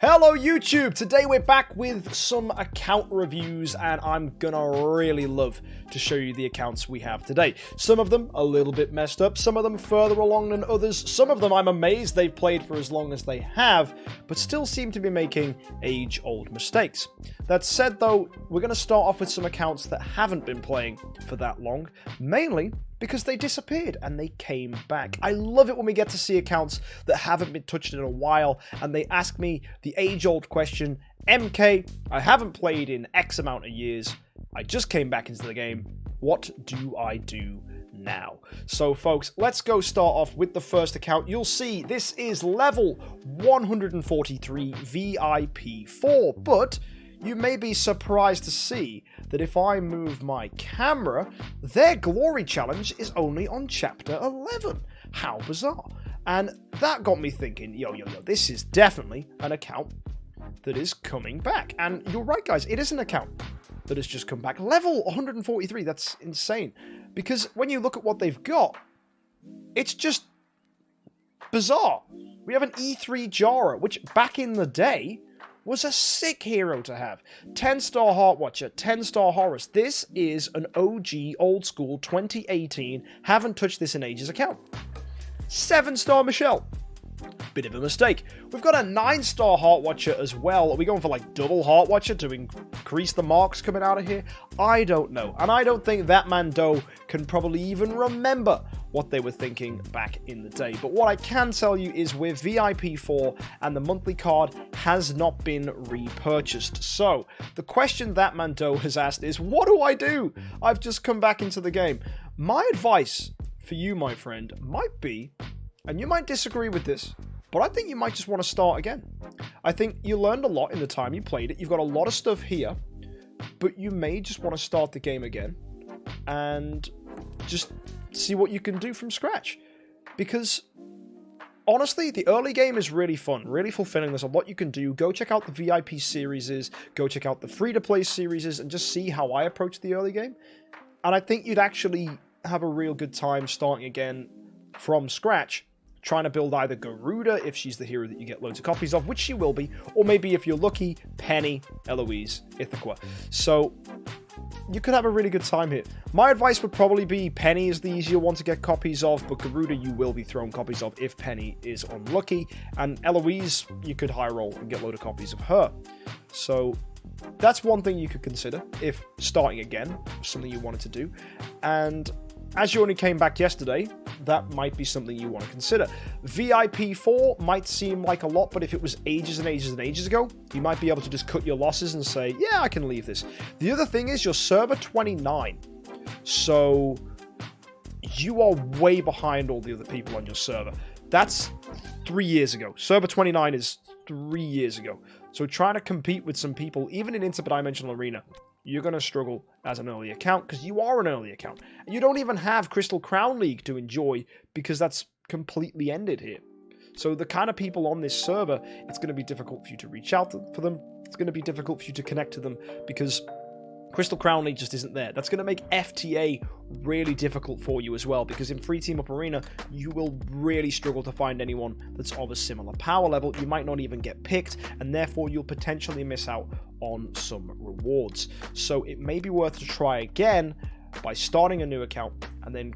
Hello YouTube! Today we're back with some account reviews and I'm gonna really love to show you the accounts we have today. Some of them a little bit messed up, some of them further along than others, some of them I'm amazed they've played for as long as they have, but still seem to be making age-old mistakes. That said though, we're gonna start off with some accounts that haven't been playing for that long, mainly because they disappeared and they came back. I love it when we get to see accounts that haven't been touched in a while and they ask me the age-old question, MK, I haven't played in X amount of years, I just came back into the game, what do I do now? So folks, let's go start off with the first account. You'll see this is level 143 VIP4, but you may be surprised to see that if I move my camera, their glory challenge is only on chapter 11. How bizarre. And that got me thinking, yo, this is definitely an account that is coming back. And you're right, guys, it is an account that has just come back. Level 143, that's insane. Because when you look at what they've got, it's just bizarre. We have an E3 Jara, which back in the day was a sick hero to have. 10-star Heart Watcher, 10-star Horus. This is an OG, old school, 2018, haven't touched this in ages account. 7-star Michelle. Bit of a mistake. We've got a 9-star Heart Watcher as well. Are we going for like double Heart Watcher to increase the marks coming out of here? I don't know. And I don't think that Mando can probably even remember what they were thinking back in the day. But what I can tell you is with VIP4 and the monthly card has not been repurchased. So the question that Mando has asked is, what do I do? I've just come back into the game. My advice for you, my friend, might be, and you might disagree with this, but I think you might just want to start again. I think you learned a lot in the time you played it. You've got a lot of stuff here, but you may just want to start the game again and just see what you can do from scratch. Because honestly, the early game is really fun, really fulfilling. There's a lot you can do. Go check out the VIP series, go check out the free-to-play series, and just see how I approach the early game. And I think you'd actually have a real good time starting again from scratch, trying to build either Garuda, if she's the hero that you get loads of copies of, which she will be, or maybe if you're lucky, Penny, Eloise, Ithaca. So you could have a really good time here. My advice would probably be Penny is the easier one to get copies of, but Garuda you will be thrown copies of if Penny is unlucky, and Eloise you could high roll and get a load of copies of her. So that's one thing you could consider if starting again, something you wanted to do. And as you only came back yesterday, that might be something you want to consider. VIP4 might seem like a lot, but if it was ages and ages and ages ago, you might be able to just cut your losses and say, yeah, I can leave this. The other thing is you're server 29. So you are way behind all the other people on your server. That's 3 years ago. Server 29 is 3 years ago. So trying to compete with some people, even in Interdimensional Arena, you're going to struggle as an early account because you are an early account. You don't even have Crystal Crown League to enjoy because that's completely ended here. So the kind of people on this server, it's going to be difficult for you to reach out for them. It's going to be difficult for you to connect to them because Crystal Crown League just isn't there. That's going to make FTA really difficult for you as well, because in Free Team Up Arena, you will really struggle to find anyone that's of a similar power level. You might not even get picked, and therefore you'll potentially miss out on some rewards. So it may be worth to try again by starting a new account and then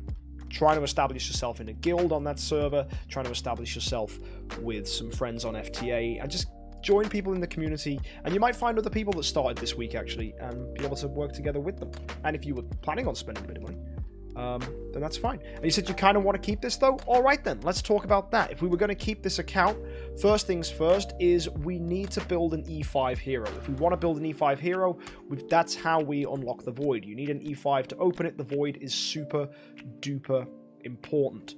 trying to establish yourself in a guild on that server, trying to establish yourself with some friends on FTA, and just join people in the community, and you might find other people that started this week actually and be able to work together with them. And if you were planning on spending a bit of money, then that's fine. And you said you kind of want to keep this though? Alright then, let's talk about that. If we were going to keep this account, first things first is we need to build an E5 hero. If we want to build an E5 hero, that's how we unlock the Void. You need an E5 to open it. The Void is super duper important.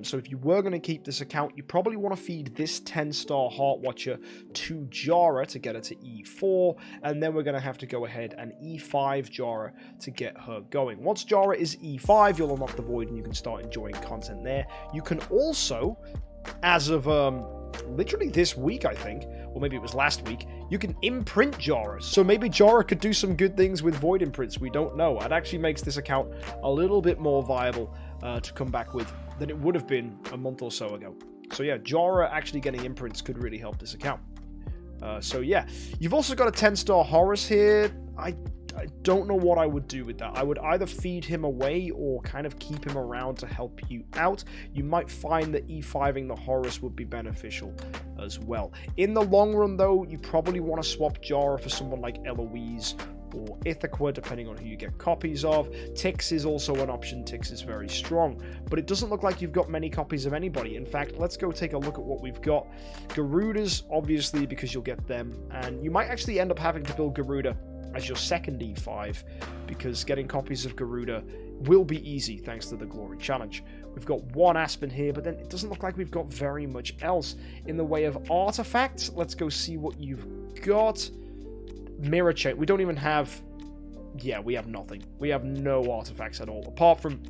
So if you were going to keep this account, you probably want to feed this 10-star Heart Watcher to Jara to get her to E4, and then we're going to have to go ahead and E5 Jara to get her going. Once Jara is E5, you'll unlock the Void and you can start enjoying content there. You can also, as of literally this week, I think, or maybe it was last week, you can imprint Jara. So maybe Jara could do some good things with Void imprints. We don't know. It actually makes this account a little bit more viable to come back with than it would have been a month or so ago. So yeah, Jara actually getting imprints could really help this account. So yeah, you've also got a 10-star Horus here. I don't know what I would do with that. I would either feed him away or kind of keep him around to help you out. You might find that E5ing the Horus would be beneficial as well. In the long run, though, you probably want to swap Jara for someone like Eloise or Ithaca, depending on who you get copies of. Tix is also an option. Tix is very strong, but it doesn't look like you've got many copies of anybody. In fact, let's go take a look at what we've got. Garudas, obviously, because you'll get them, and you might actually end up having to build Garuda as your second E5, because getting copies of Garuda will be easy thanks to the Glory Challenge. We've got one Aspen here, but then it doesn't look like we've got very much else in the way of artifacts. Let's go see what you've got. Mirror Chain. We don't even have... Yeah, we have nothing. We have no artifacts at all, apart from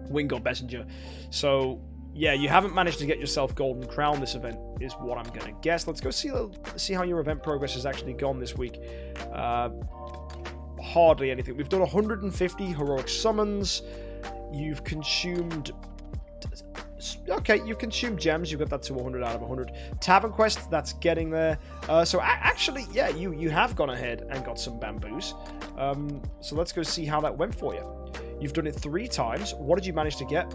Winged Messenger. So, yeah, you haven't managed to get yourself Golden Crown this event, is what I'm going to guess. Let's go see how your event progress has actually gone this week. Hardly anything. We've done 150 heroic summons. You've consumed... Okay, you consumed gems. You got that to 100 out of 100. Tavern Quest, that's getting there. So actually, yeah, you have gone ahead and got some bamboos. So let's go see how that went for you. You've done it 3 times. What did you manage to get?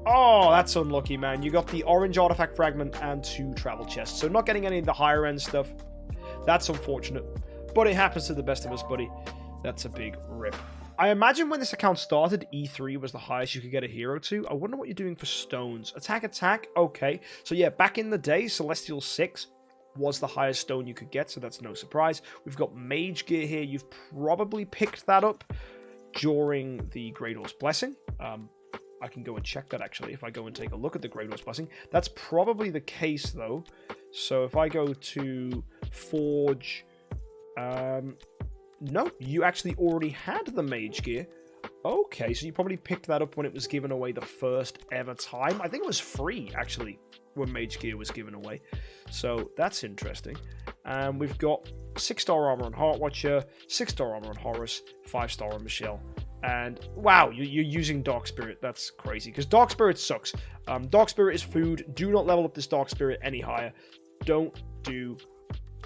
Oh, that's unlucky, man. You got the orange artifact fragment and 2 travel chests. So not getting any of the higher end stuff. That's unfortunate. But it happens to the best of us, buddy. That's a big rip. I imagine when this account started, E3 was the highest you could get a hero to. I wonder what you're doing for stones. Attack. Okay. So yeah, back in the day, Celestial 6 was the highest stone you could get, so that's no surprise. We've got Mage Gear here. You've probably picked that up during the Greydor's Blessing. I can go and check that, actually, if I go and take a look at the Greydor's Blessing. That's probably the case, though. So if I go to Forge... No, you actually already had the Mage Gear. Okay, so you probably picked that up when it was given away the first ever time. I think it was free, actually, when Mage Gear was given away. So that's interesting. And we've got 6-star armor on Heartwatcher, 6-star armor on Horus, 5-star on Michelle. And wow, you're using Dark Spirit. That's crazy, because Dark Spirit sucks. Dark Spirit is food. Do not level up this Dark Spirit any higher. Don't do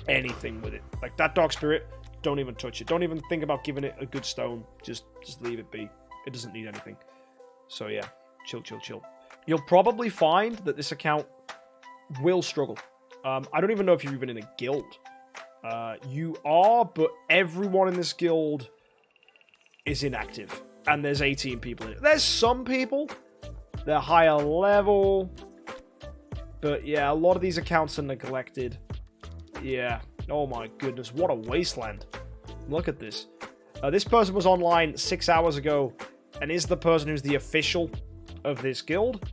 anything with it. Like, that Dark Spirit... Don't even touch it. Don't even think about giving it a good stone. Just leave it be. It doesn't need anything. So yeah, chill. You'll probably find that this account will struggle. I don't even know if you're even in a guild. You are, but everyone in this guild is inactive. And there's 18 people in it. There's some people. They're higher level. But yeah, a lot of these accounts are neglected. Yeah. Oh my goodness, what a wasteland. Look at this. This person was online 6 hours ago and is the person who's the official of this guild.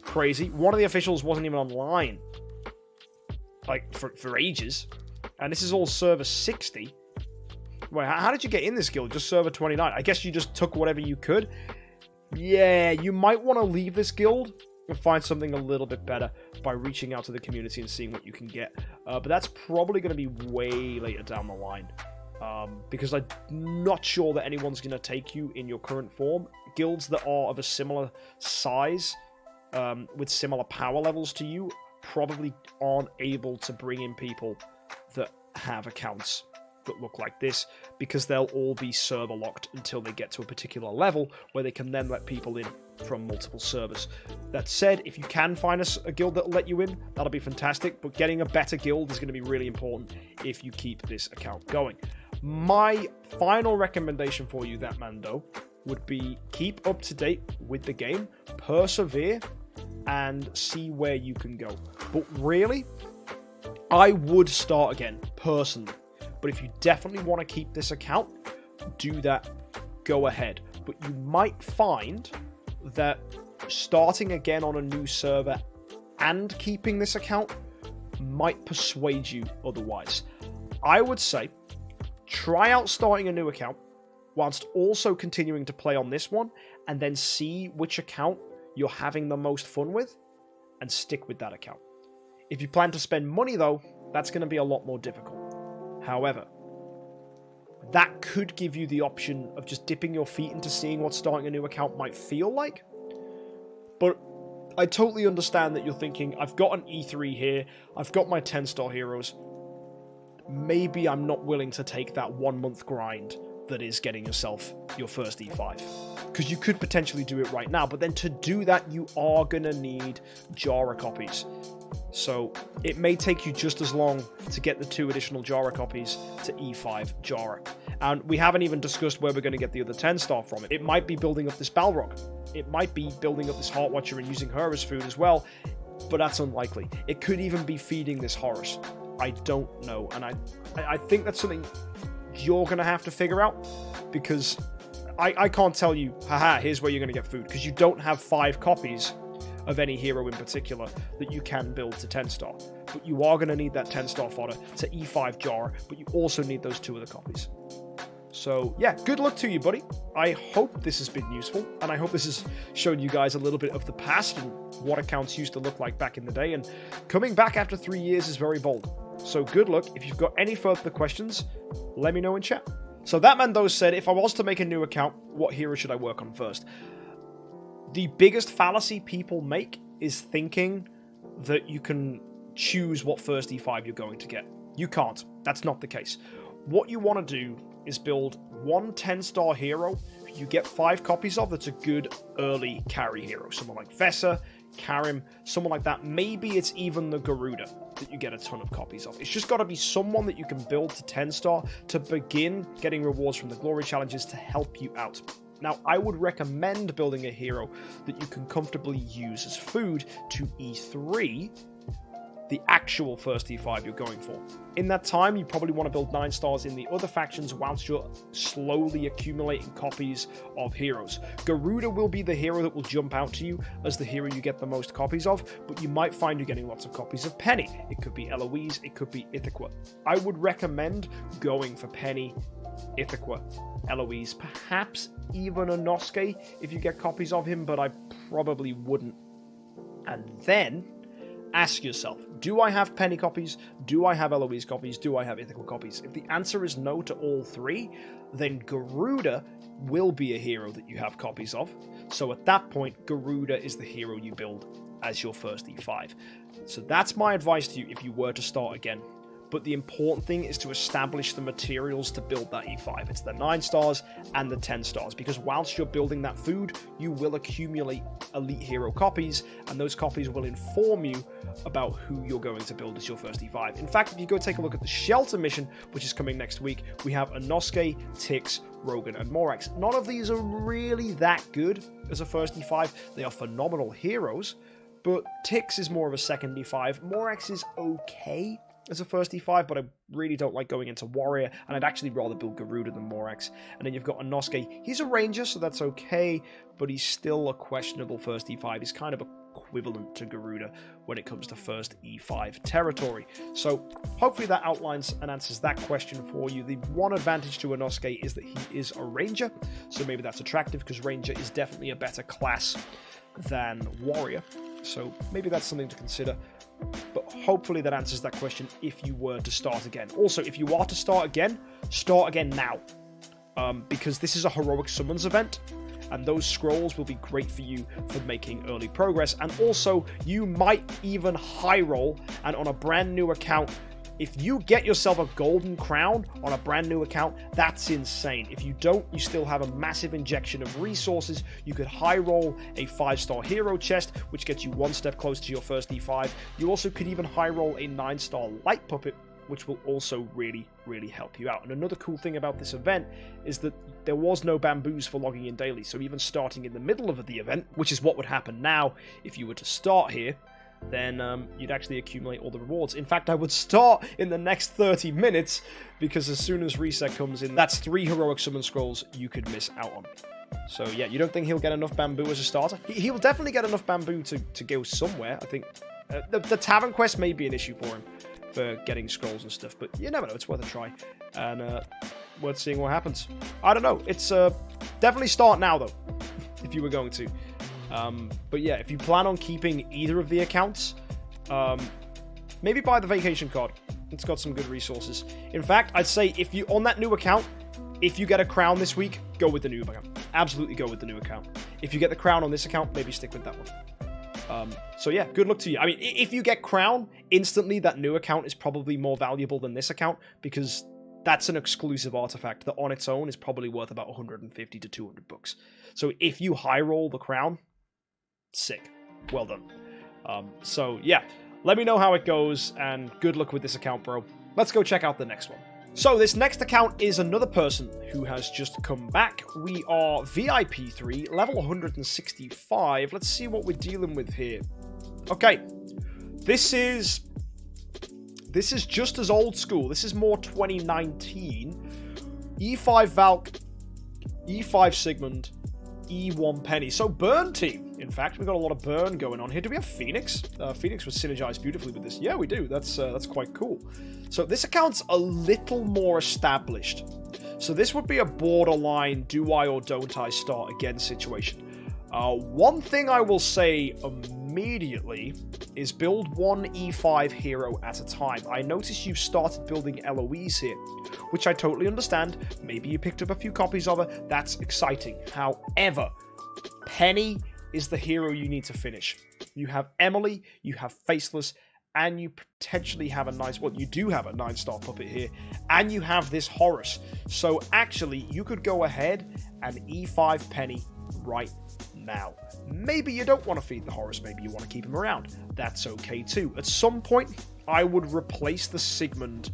Crazy. One of the officials wasn't even online. Like, for ages. And this is all server 60. Wait, how did you get in this guild? Just server 29. I guess you just took whatever you could. Yeah, you might want to leave this guild and find something a little bit better by reaching out to the community and seeing what you can get. But that's probably going to be way later down the line. Because I'm not sure that anyone's going to take you in your current form. Guilds that are of a similar size, with similar power levels to you, probably aren't able to bring in people that have accounts that look like this, because they'll all be server locked until they get to a particular level where they can then let people in from multiple servers. That said, if you can find a guild that'll let you in, that'll be fantastic, but getting a better guild is going to be really important if you keep this account going. My final recommendation for you, that Mando, would be keep up to date with the game, persevere, and see where you can go. But really, I would start again, personally. But if you definitely want to keep this account, do that, go ahead. But you might find that starting again on a new server and keeping this account might persuade you otherwise. I would say try out starting a new account whilst also continuing to play on this one, and then see which account you're having the most fun with and stick with that account. If you plan to spend money though, that's going to be a lot more difficult. However, that could give you the option of just dipping your feet into seeing what starting a new account might feel like. But I totally understand that you're thinking, I've got an E3 here, I've got my 10-star heroes, maybe I'm not willing to take that 1 month grind that is getting yourself your first E5. Because you could potentially do it right now, but then to do that, you are going to need Jara copies. So it may take you just as long to get the 2 additional Jara copies to E5 Jara. And we haven't even discussed where we're going to get the other 10-star from. It might be building up this Balrog. It might be building up this Heartwatcher and using her as food as well, but that's unlikely. It could even be feeding this Horus. I don't know, and I think that's something you're going to have to figure out, because I can't tell you, haha, here's where you're going to get food, because you don't have 5 copies of any hero in particular that you can build to 10-star. But you are going to need that 10-star fodder to E5 Jara, but you also need those 2 other copies. So yeah, good luck to you, buddy. I hope this has been useful, and I hope this has shown you guys a little bit of the past and what accounts used to look like back in the day, and coming back after 3 years is very bold. So good luck. If you've got any further questions, let me know in chat. So that man though said, if I was to make a new account, what hero should I work on first? The biggest fallacy people make is thinking that you can choose what first E5 you're going to get. You can't. That's not the case. What you want to do is build one 10-star hero you get 5 copies of that's a good early carry hero. Someone like Vesa, Karim, someone like that. Maybe it's even the Garuda that you get a ton of copies of. It's just got to be someone that you can build to 10-star to begin getting rewards from the glory challenges to help you out. Now, I would recommend building a hero that you can comfortably use as food to E3, the actual first E5 you're going for. In that time, you probably want to build 9 stars in the other factions whilst you're slowly accumulating copies of heroes. Garuda will be the hero that will jump out to you as the hero you get the most copies of, but you might find you're getting lots of copies of Penny. It could be Eloise, it could be Ithaca. I would recommend going for Penny, Ithaca, Eloise, perhaps even a Nosuke if you get copies of him, but I probably wouldn't. And then ask yourself, do I have Penny copies? Do I have Eloise copies? Do I have Ithaca copies? If the answer is no to all 3, then Garuda will be a hero that you have copies of. So at that point, Garuda is the hero you build as your first E5. So that's my advice to you if you were to start again. But the important thing is to establish the materials to build that E5. It's the 9 stars and the 10 stars, because whilst you're building that food, you will accumulate elite hero copies, and those copies will inform you about who you're going to build as your first E5. In fact, if you go take a look at the Shelter mission, which is coming next week, we have a Nosuke, Tix, Rogan, and Morax. None of these are really that good as a first E5. They are phenomenal heroes, but Tix is more of a second E5. Morax is okay as a first E5, but I really don't like going into Warrior, and I'd actually rather build Garuda than Morax. And then you've got Inosuke. He's a Ranger, so that's okay, but he's still a questionable first E5. He's kind of equivalent to Garuda when it comes to first E5 territory. So hopefully that outlines and answers that question for you. The one advantage to Inosuke is that he is a Ranger, so maybe that's attractive, because Ranger is definitely a better class than Warrior. So maybe that's something to consider. But hopefully that answers that question if you were to start again. Also, if you are to start again now. Because this is a Heroic Summons event, and those scrolls will be great for you for making early progress. And also, you might even high roll, and on a brand new account, if you get yourself a golden crown on a brand new account, that's insane. If you don't, you still have a massive injection of resources. You could high roll a 5-star hero chest, which gets you 1 step closer to your first E5. You also could even high roll a 9-star light puppet, which will also really, really help you out. And another cool thing about this event is that there was no bamboos for logging in daily. So even starting in the middle of the event, which is what would happen now if you were to start here, then you'd actually accumulate all the rewards. In fact, I would start in the next 30 minutes, because as soon as reset comes in, that's 3 heroic summon scrolls you could miss out on. So yeah, you don't think he'll get enough bamboo as a starter? He will definitely get enough bamboo to go somewhere. I think the tavern quest may be an issue for him for getting scrolls and stuff, but you never know, it's worth a try, and worth seeing what happens. I don't know, it's definitely start now though, if you were going to. But yeah, if you plan on keeping either of the accounts, maybe buy the vacation card. It's got some good resources. In fact, I'd say if you on that new account, if you get a crown this week, go with the new account. Absolutely go with the new account. If you get the crown on this account, maybe stick with that one. So yeah, good luck to you. I mean, if you get Crown, instantly that new account is probably more valuable than this account, because that's an exclusive artifact that on its own is probably worth about 150 to 200 bucks. So if you high roll the Crown, sick. Well done. So yeah, let me know how it goes, and good luck with this account, bro. Let's go check out the next one. So this next account is another person who has just come back. We are VIP3, level 165. Let's see what we're dealing with here. Okay, this is just as old school. This is more 2019. E5 Valk, E5 Sigmund, E1 Penny. So burn team. In fact, we've got a lot of burn going on here. Do we have Phoenix? Phoenix was synergized beautifully with this. Yeah, we do. That's quite cool. So this account's a little more established. So this would be a borderline do I or don't I start again situation. One thing I will say immediately is build one E5 hero at a time. I notice you've started building LOEs here, which I totally understand. Maybe you picked up a few copies of it. That's exciting. However, Penny is the hero you need to finish. You have Emily, you have Faceless, and you potentially have a nice, well, you do have a 9-star puppet here, and you have this Horus. So actually, you could go ahead and E5 Penny right now. Maybe you don't want to feed the Horus, maybe you want to keep him around. That's okay too. At some point, I would replace the Sigmund,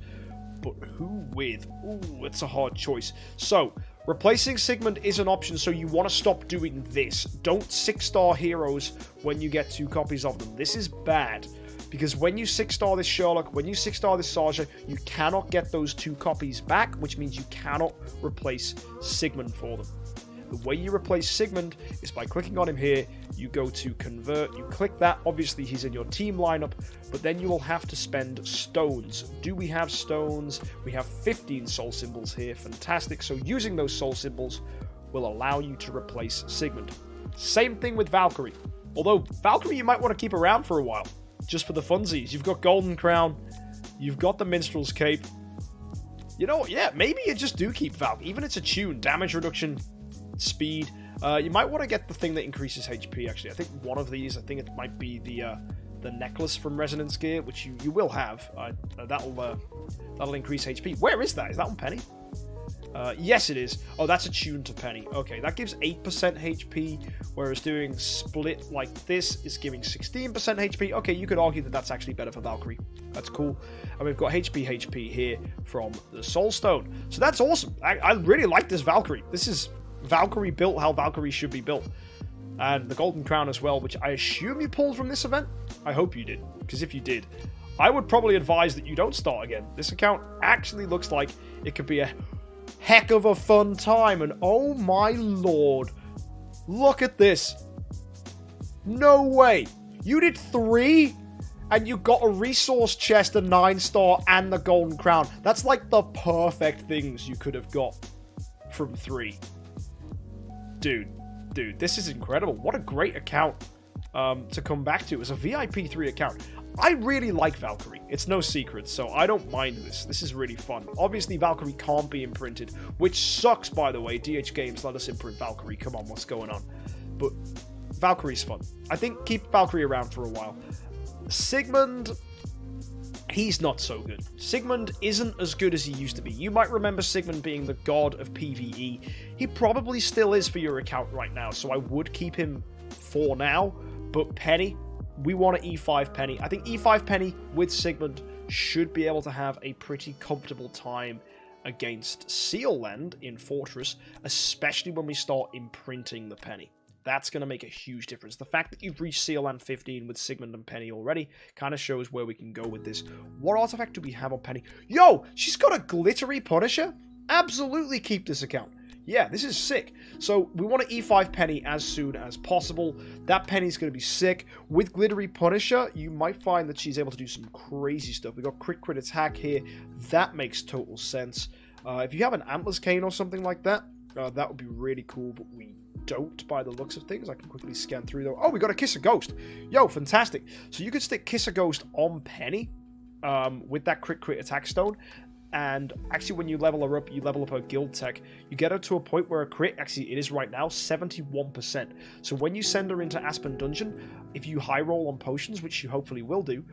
but who with? Ooh, it's a hard choice. So, replacing Sigmund is an option, so you want to stop doing this. Don't 6-star heroes when you get 2 copies of them. This is bad, because when you 6-star this Sherlock, when you 6-star this Saja, you cannot get those 2 copies back, which means you cannot replace Sigmund for them. The way you replace Sigmund is by clicking on him here, you go to convert, you click that, obviously he's in your team lineup, but then you will have to spend stones. Do we have stones? We have 15 soul symbols here, fantastic. So using those soul symbols will allow you to replace Sigmund. Same thing with Valkyrie. Although Valkyrie you might want to keep around for a while, just for the funsies. You've got Golden Crown, you've got the Minstrel's Cape. You know what, yeah, maybe you just do keep Valk, even it's a tune, damage reduction, speed. You might want to get the thing that increases HP, actually. I think one of these, I think it might be the necklace from Resonance Gear, which you will have. That'll increase HP. Where is that? Is that on Penny? Yes, it is. Oh, that's attuned to Penny. Okay, that gives 8% HP, whereas doing split like this is giving 16% HP. Okay, you could argue that that's actually better for Valkyrie. That's cool. And we've got HP here from the Soul Stone. So that's awesome. I really like this Valkyrie. This is Valkyrie built how Valkyrie should be built. And the Golden Crown as well, which I assume you pulled from this event? I hope you did, because if you did, I would probably advise that you don't start again. This account actually looks like it could be a heck of a fun time, and oh my lord, look at this. No way. You did 3, and you got a resource chest, a 9-star, and the Golden Crown. That's like the perfect things you could have got from 3. Dude, this is incredible. What a great account to come back to. It's a VIP3 account. I really like Valkyrie. It's no secret, so I don't mind this. This is really fun. Obviously, Valkyrie can't be imprinted, which sucks, by the way. DH Games let us imprint Valkyrie. Come on, what's going on? But Valkyrie's fun. I think keep Valkyrie around for a while. Sigmund, he's not so good. Sigmund isn't as good as he used to be. You might remember Sigmund being the god of PvE. He probably still is for your account right now, so I would keep him for now. But Penny, we want to E5 Penny. I think E5 Penny with Sigmund should be able to have a pretty comfortable time against Sealland in Fortress, especially when we start imprinting the Penny. That's going to make a huge difference. The fact that you've reached Sealland 15 with Sigmund and Penny already kind of shows where we can go with this. What artifact do we have on Penny? Yo, she's got a glittery Punisher? Absolutely keep this account. Yeah, this is sick. So we want to E5 Penny as soon as possible. That Penny's going to be sick. With Glittery Punisher, you might find that she's able to do some crazy stuff. We got crit attack here. That makes total sense. If you have an Antlers Cane or something like that, that would be really cool, but we don't by the looks of things. I can quickly scan through though. Oh, we got a Kiss a Ghost. Yo, fantastic. So you could stick Kiss a Ghost on Penny with that crit attack stone. and actually when you level her up, you level up her guild tech, you get her to a point where a crit, actually it is right now, 71%. So when you send her into Aspen Dungeon, if you high roll on potions, which you hopefully will do,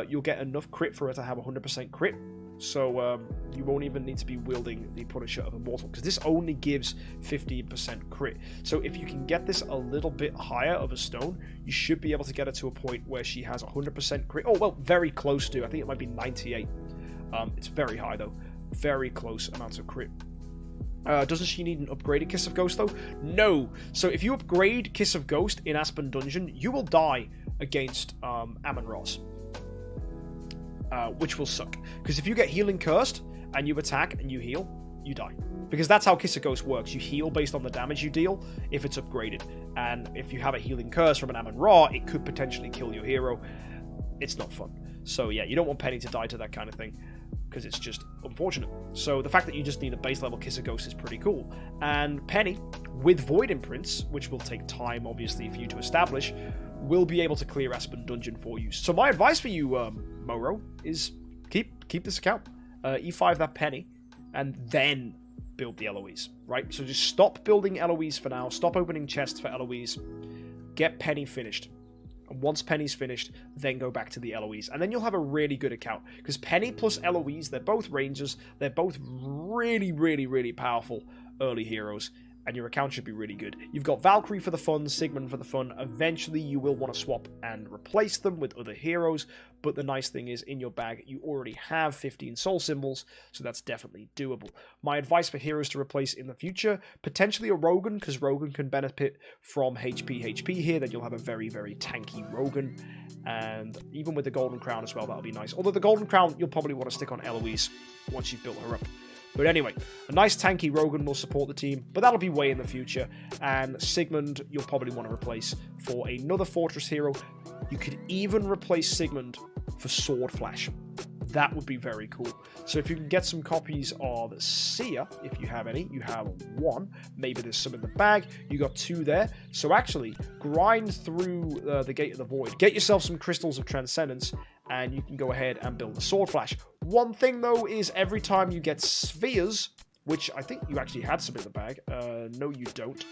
you'll get enough crit for her to have 100% crit. So you won't even need to be wielding the Punisher of Immortal, because this only gives 15% crit. So if you can get this a little bit higher of a stone, you should be able to get her to a point where she has 100% crit. Oh, well, very close to. I think it might be 98. It's very high, though. Very close amounts of crit. Doesn't she need an upgraded Kiss of Ghost, though? No. So if you upgrade Kiss of Ghost in Aspen Dungeon, you will die against Amon-Ra's. Which will suck. Because if you get Healing Cursed, and you attack and you heal, you die. Because that's how Kiss of Ghost works. You heal based on the damage you deal, if it's upgraded. And if you have a Healing Curse from an Amon-Ra, it could potentially kill your hero. It's not fun. So yeah, you don't want Penny to die to that kind of thing, because it's just unfortunate. So the fact that you just need a base level Kiss of Ghost is pretty cool. And Penny, with Void Imprints, which will take time obviously for you to establish, will be able to clear Aspen Dungeon for you. So my advice for you, Moro, is keep this account. E5 that Penny, and then build the Eloise, right? So just stop building Eloise for now, stop opening chests for Eloise, get Penny finished. And once Penny's finished, then go back to the Eloise. And then you'll have a really good account. Because Penny plus Eloise, they're both rangers. They're both really, really, really powerful early heroes. And your account should be really good. You've got Valkyrie for the fun, Sigmund for the fun. Eventually, you will want to swap and replace them with other heroes. But the nice thing is, in your bag, you already have 15 soul symbols, so that's definitely doable. My advice for heroes to replace in the future, potentially a Rogan, because Rogan can benefit from HP here. Then you'll have a very, very tanky Rogan. And even with the Golden Crown as well, that'll be nice. Although the Golden Crown, you'll probably want to stick on Eloise once you've built her up. But anyway, a nice tanky Rogan will support the team, but that'll be way in the future. And Sigmund, you'll probably want to replace for another Fortress hero. You could even replace Sigmund for Sword Flash. That would be very cool. So if you can get some copies of Seer, if you have any, you have one. Maybe there's some in the bag. You got 2 there. So actually, grind through the Gate of the Void. Get yourself some Crystals of Transcendence, and you can go ahead and build the Sword Flash. One thing, though, is every time you get spheres, which I think you actually had some in the bag. No, you don't.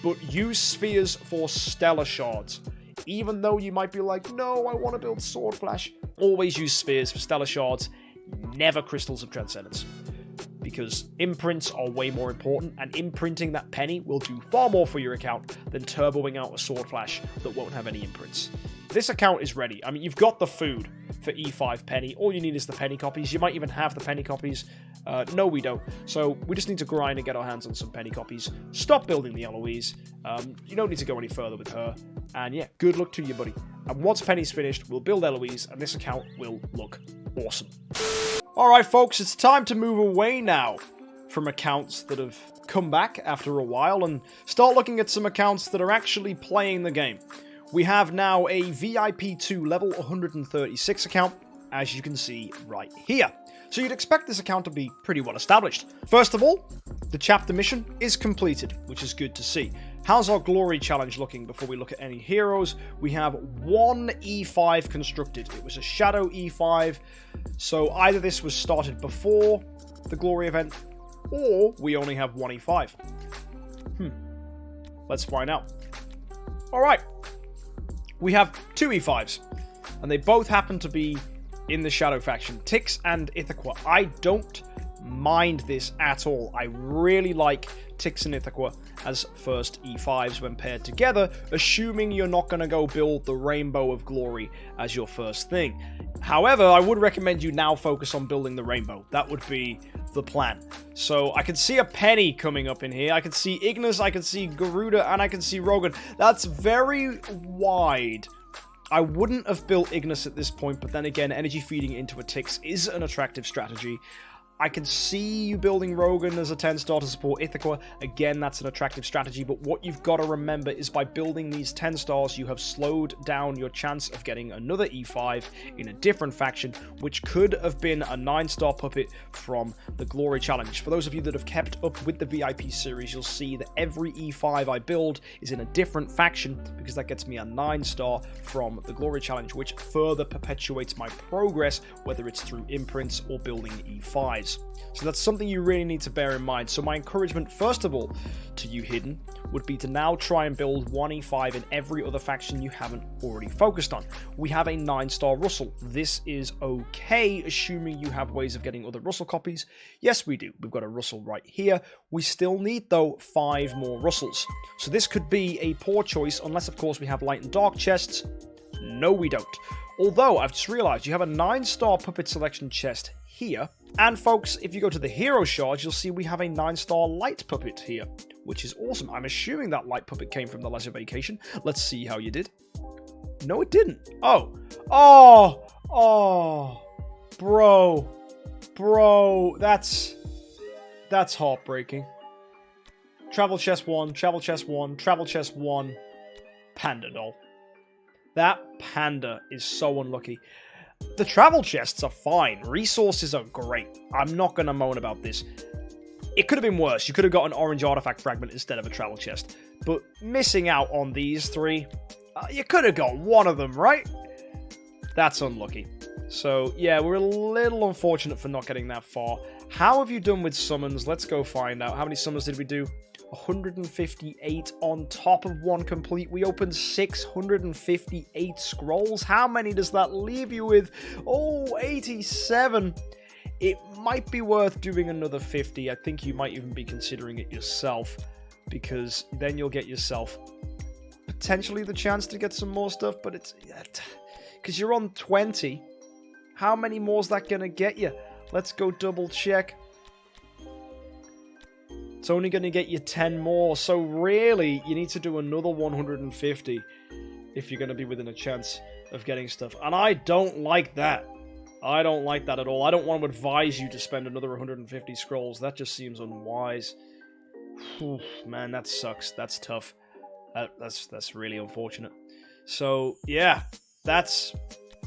But use spheres for Stellar Shards. Even though you might be like, no, I want to build Sword Flash. Always use spheres for Stellar Shards. Never Crystals of Transcendence. Because imprints are way more important, and imprinting that Penny will do far more for your account than turboing out a Sword Flash that won't have any imprints. This account is ready. I mean, you've got the food for E5 Penny. All you need is the Penny copies. You might even have the Penny copies. No, we don't. So we just need to grind and get our hands on some Penny copies. Stop building the Eloise. You don't need to go any further with her. And yeah, good luck to you, buddy. And once Penny's finished, we'll build Eloise, and this account will look awesome. Alright, folks, it's time to move away now from accounts that have come back after a while and start looking at some accounts that are actually playing the game. We have now a VIP2 level 136 account, as you can see right here. So you'd expect this account to be pretty well established. First of all, the chapter mission is completed, which is good to see. How's our glory challenge looking before we look at any heroes? We have 1 E5 constructed. It was a shadow E5, so either this was started before the glory event, or we only have 1 E5. Let's find out. Alright. We have 2 E5s, and they both happen to be in the Shadow faction, Tix and Ithaca. I don't mind this at all. I really like Tix and Ithaca as first E5s when paired together, assuming you're not going to go build the Rainbow of Glory as your first thing. However, I would recommend you now focus on building the Rainbow. That would be the plan. So I can see a Penny coming up in here. I can see Ignis, I can see Garuda, and I can see Rogan. That's very wide. I wouldn't have built Ignis at this point, but then again, energy feeding into a Tix is an attractive strategy. I can see you building Rogan as a 10-star to support Ithaca. Again, that's an attractive strategy, but what you've got to remember is by building these 10 stars, you have slowed down your chance of getting another E5 in a different faction, which could have been a 9-star puppet from the Glory Challenge. For those of you that have kept up with the VIP series, you'll see that every E5 I build is in a different faction, because that gets me a 9-star from the Glory Challenge, which further perpetuates my progress, whether it's through imprints or building E5s. copies. So that's something you really need to bear in mind. So my encouragement, first of all, to you Hidden, would be to now try and build 1 E5 in every other faction you haven't already focused on. We have a 9-star Russell. This is okay, assuming you have ways of getting other Russell copies. Yes, we do. We've got a Russell right here. We still need, though, 5 more Russells. So this could be a poor choice, unless, of course, we have light and dark chests. No, we don't. Although, I've just realized you have a 9-star puppet selection chest here. And folks, if you go to the hero shards, you'll see we have a 9-star light puppet here, which is awesome. I'm assuming that light puppet came from the Lesser Vacation. Let's see how you did. No, it didn't. Bro, that's heartbreaking. Travel chest 1, travel chest 1, travel chest 1, panda doll. That panda is so unlucky. The travel chests are fine. Resources are great. I'm not going to moan about this. It could have been worse. You could have got an orange artifact fragment instead of a travel chest. But missing out on these 3, you could have got one of them, right? That's unlucky. So, yeah, we're a little unfortunate for not getting that far. How have you done with summons? Let's go find out. How many summons did we do? 158 on top of 1 complete. We opened 658 scrolls. How many does that leave you with? Oh, 87. It might be worth doing another 50. I think you might even be considering it yourself, because then you'll get yourself potentially the chance to get some more stuff, but it's... because you're on 20. How many more is that going to get you? Let's go double check. It's only going to get you 10 more, so really, you need to do another 150 if you're going to be within a chance of getting stuff. And I don't like that. I don't like that at all. I don't want to advise you to spend another 150 scrolls. That just seems unwise. Whew, man, that sucks. That's tough. That's really unfortunate. So, yeah, that's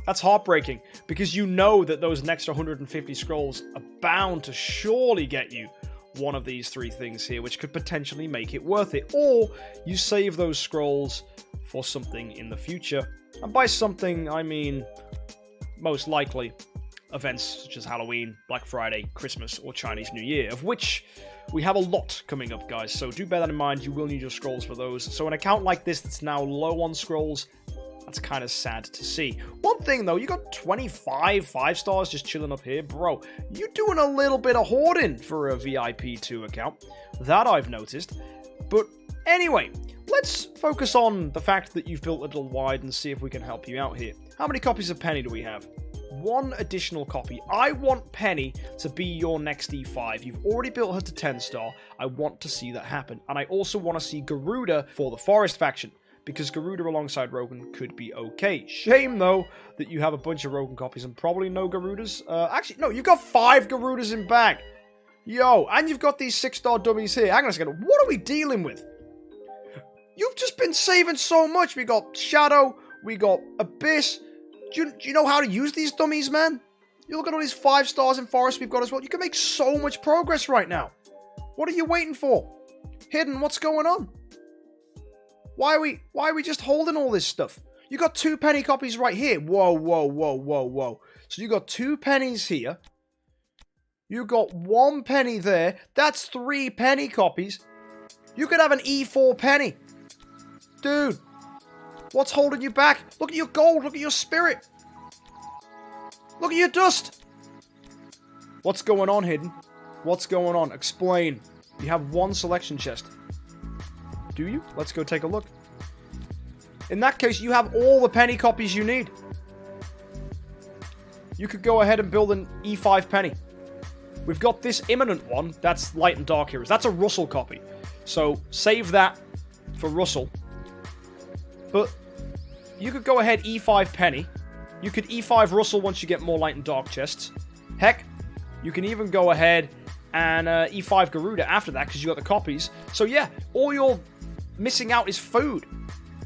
heartbreaking, because you know that those next 150 scrolls are bound to surely get you one of these 3 things here, which could potentially make it worth it. Or you save those scrolls for something in the future. And by something, I mean most likely events such as Halloween, Black Friday, Christmas, or Chinese New Year, of which we have a lot coming up, guys. So do bear that in mind. You will need your scrolls for those. So an account like this that's now low on scrolls, that's kind of sad to see. One thing, though, you got 25 5-stars just chilling up here. Bro, you doing a little bit of hoarding for a VIP 2 account. That I've noticed. But anyway, let's focus on the fact that you've built a little wide and see if we can help you out here. How many copies of Penny do we have? 1 additional copy. I want Penny to be your next E5. You've already built her to 10-star. I want to see that happen. And I also want to see Garuda for the Forest faction, because Garuda alongside Rogan could be okay. Shame, though, that you have a bunch of Rogan copies and probably no Garudas. Actually, no, you've got 5 Garudas in bag. Yo, and you've got these 6-star dummies here. Hang on a second. What are we dealing with? You've just been saving so much. We got Shadow. We got Abyss. Do you know how to use these dummies, man? You look at all these 5 stars in Forest we've got as well. You can make so much progress right now. What are you waiting for? Hidden, what's going on? Why are we just holding all this stuff? You got 2 penny copies right here. Whoa. So you got 2 pennies here. You got 1 penny there. That's 3 penny copies. You could have an E4 penny. Dude, what's holding you back? Look at your gold. Look at your spirit. Look at your dust. What's going on, Hidden? What's going on? Explain. You have 1 selection chest. Do you? Let's go take a look. In that case, you have all the penny copies you need. You could go ahead and build an E5 penny. We've got this imminent one. That's Light and Dark Heroes. That's a Russell copy. So save that for Russell. But you could go ahead E5 penny. You could E5 Russell once you get more Light and Dark chests. Heck, you can even go ahead and E5 Garuda after that because you got the copies. So yeah, all you're missing out is food.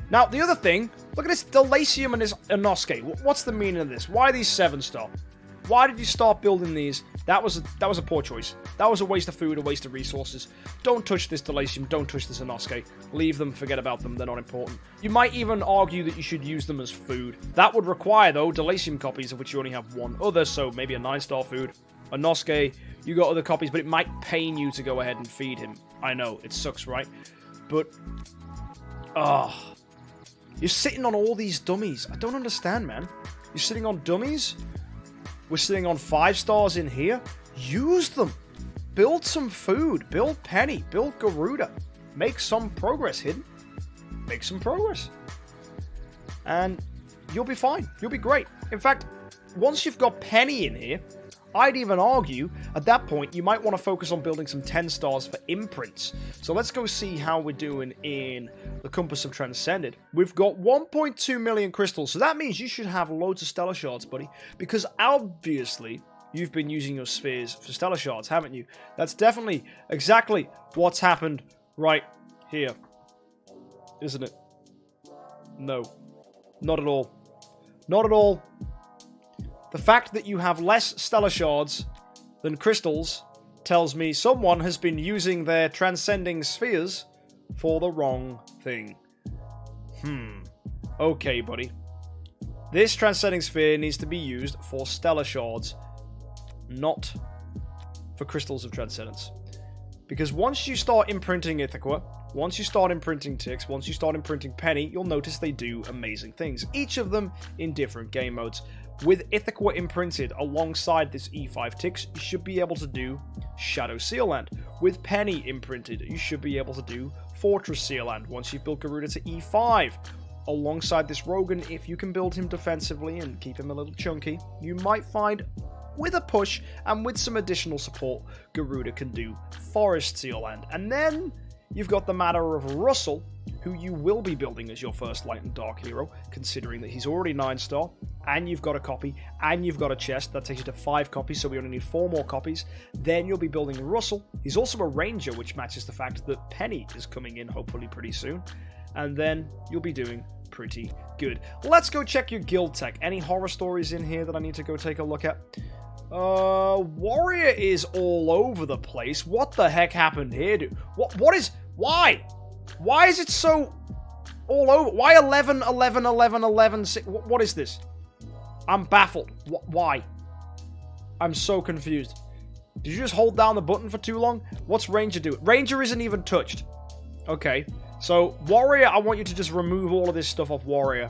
Now, the other thing, look at this Delasium and this Inosuke. What's the meaning of this? Why are these 7-star? Why did you start building these? That was a poor choice. That was a waste of food, a waste of resources. Don't touch this Delasium, don't touch this Inosuke. Leave them, forget about them, they're not important. You might even argue that you should use them as food. That would require, though, Delasium copies, of which you only have 1 other, so maybe a 9-star food. Inosuke, You got other copies, but it might pain you to go ahead and feed him. I know, it sucks, right? But, you're sitting on all these dummies. I don't understand, man. You're sitting on dummies? We're sitting on 5 stars in here? Use them. Build some food. Build Penny. Build Garuda. Make some progress, Hidden. Make some progress. And you'll be fine. You'll be great. In fact, once you've got Penny in here, I'd even argue, at that point, you might want to focus on building some 10 stars for imprints. So let's go see how we're doing in the Compass of Transcended. We've got 1.2 million crystals, so that means you should have loads of Stellar Shards, buddy. Because obviously, you've been using your spheres for Stellar Shards, haven't you? That's definitely exactly what's happened right here. Isn't it? No. Not at all. Not at all. The fact that you have less Stellar Shards than crystals tells me someone has been using their transcending spheres for the wrong thing. Okay, buddy. This transcending sphere needs to be used for Stellar Shards, not for crystals of transcendence. Because once you start imprinting Ithaca, once you start imprinting Ticks, once you start imprinting Penny, you'll notice they do amazing things. Each of them in different game modes. With Ithaca imprinted alongside this E5 Ticks, you should be able to do Shadow Sealand. With Penny imprinted, you should be able to do Fortress Sealand once you've built Garuda to E5. Alongside this Rogan, if you can build him defensively and keep him a little chunky, you might find, with a push and with some additional support, Garuda can do Forest Sealand. And then you've got the matter of Russell, who you will be building as your first Light and Dark hero, considering that he's already 9-star, and you've got a copy, and you've got a chest. That takes you to 5 copies, so we only need 4 more copies. Then you'll be building Russell. He's also a ranger, which matches the fact that Penny is coming in hopefully pretty soon. And then you'll be doing pretty good. Let's go check your guild tech. Any horror stories in here that I need to go take a look at? Warrior is all over the place. What the heck happened here, dude? What is... Why? Why is it so all over? Why 11, 11, 11, 11, 6? What is this? I'm baffled. Why? I'm so confused. Did you just hold down the button for too long? What's Ranger do? Ranger isn't even touched. Okay. So, Warrior, I want you to just remove all of this stuff off Warrior.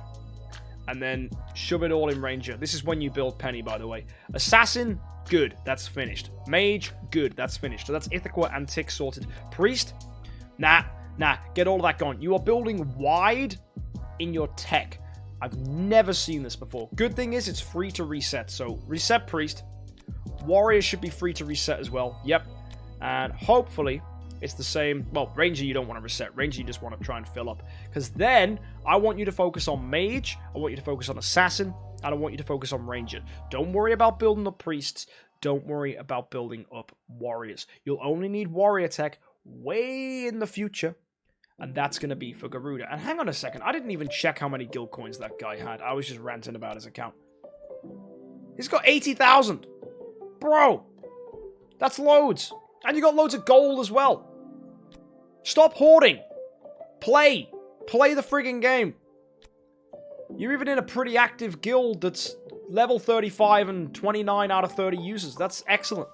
And then shove it all in Ranger. This is when you build Penny, by the way. Assassin, good. That's finished. Mage, good. That's finished. So that's Ithaca and Tick sorted. Priest, nah. Get all of that gone. You are building wide in your tech. I've never seen this before. Good thing is it's free to reset. So reset Priest. Warrior should be free to reset as well. Yep. And hopefully it's the same. Well, Ranger you don't want to reset. Ranger you just want to try and fill up. Because then I want you to focus on Mage. I want you to focus on Assassin. And I want you to focus on Ranger. Don't worry about building up Priests. Don't worry about building up Warriors. You'll only need Warrior tech way in the future. And that's going to be for Garuda. And hang on a second. I didn't even check how many guild coins that guy had. I was just ranting about his account. He's got 80,000. Bro. That's loads. And you got loads of gold as well. Stop hoarding. Play. Play the friggin' game. You're even in a pretty active guild that's level 35 and 29 out of 30 users. That's excellent.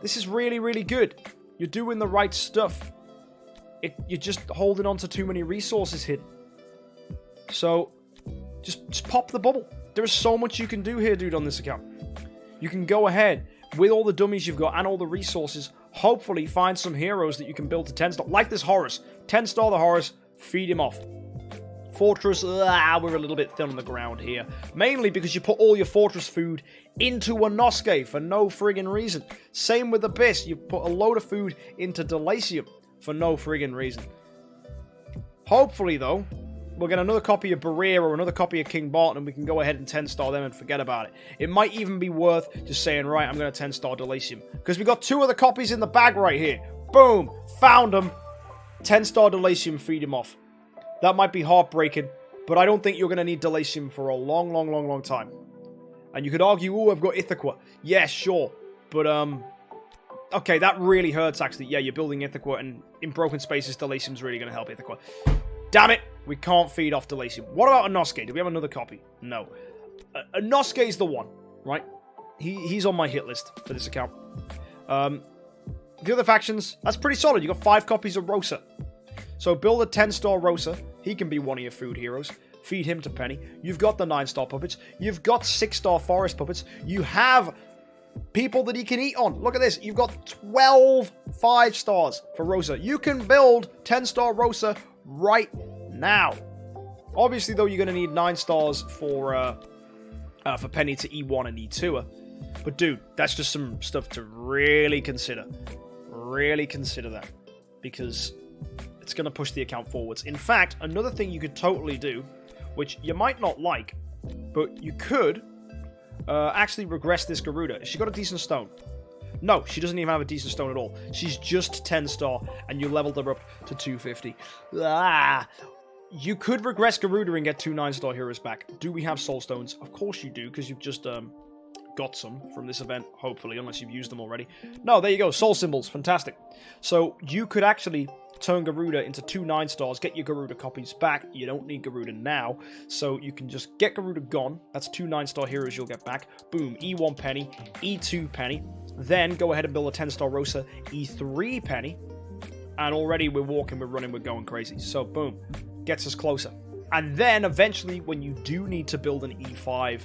This is really, really good. You're doing the right stuff. You're just holding on to too many resources hidden. So, just pop the bubble. There is so much you can do here, dude, on this account. You can go ahead, with all the dummies you've got and all the resources, hopefully find some heroes that you can build to 10-star. Like this Horus. 10-star the Horus, feed him off. Fortress, we're a little bit thin on the ground here. Mainly because you put all your Fortress food into a Nosuke for no friggin' reason. Same with Abyss, you put a load of food into Delacium for no friggin' reason. Hopefully, though, we'll get another copy of Berea or another copy of King Barton and we can go ahead and 10-star them and forget about it. It might even be worth just saying, right, I'm going to 10-star Delacium. Because we got 2 other copies in the bag right here. Boom! Found them. 10-star Delacium, feed him off. That might be heartbreaking, but I don't think you're going to need Delacium for a long time. And you could argue, oh, I've got Ithaca. Yeah, sure. But, okay, that really hurts, actually. Yeah, you're building Ithaca, and in broken spaces, Delacium's really going to help Ithaca. Damn it! We can't feed off Delacium. What about a Nosuke? Do we have another copy? No. A Nosuke's the one, right? he's on my hit list for this account. The other factions, that's pretty solid. You got 5 copies of Rosa. So build a 10-star Rosa. He can be one of your food heroes. Feed him to Penny. You've got the 9-star puppets. You've got 6-star forest puppets. You have people that he can eat on. Look at this. You've got 12 5 stars for Rosa. You can build 10-star Rosa right now. Obviously, though, you're going to need 9 stars for Penny to E1 and E2 her. But, dude, that's just some stuff to really consider. Really consider that. Because it's going to push the account forwards. In fact, another thing you could totally do, which you might not like, but you could actually regress this Garuda. Has she got a decent stone? No, she doesn't even have a decent stone at all. She's just 10-star, and you leveled her up to 250. You could regress Garuda and get 2 9-star heroes back. Do we have soul stones? Of course you do, because you've just got some from this event, hopefully, unless you've used them already. No, there you go, soul symbols, fantastic. So you could actually turn Garuda into 2 9-stars, get your Garuda copies back. You don't need Garuda now, so you can just get Garuda gone. That's 2 9-star heroes you'll get back. Boom, E1 Penny, E2 Penny. Then go ahead and build a 10-star Rosa, E3 Penny. And already we're walking, we're running, we're going crazy. So boom, gets us closer. And then eventually, when you do need to build an E5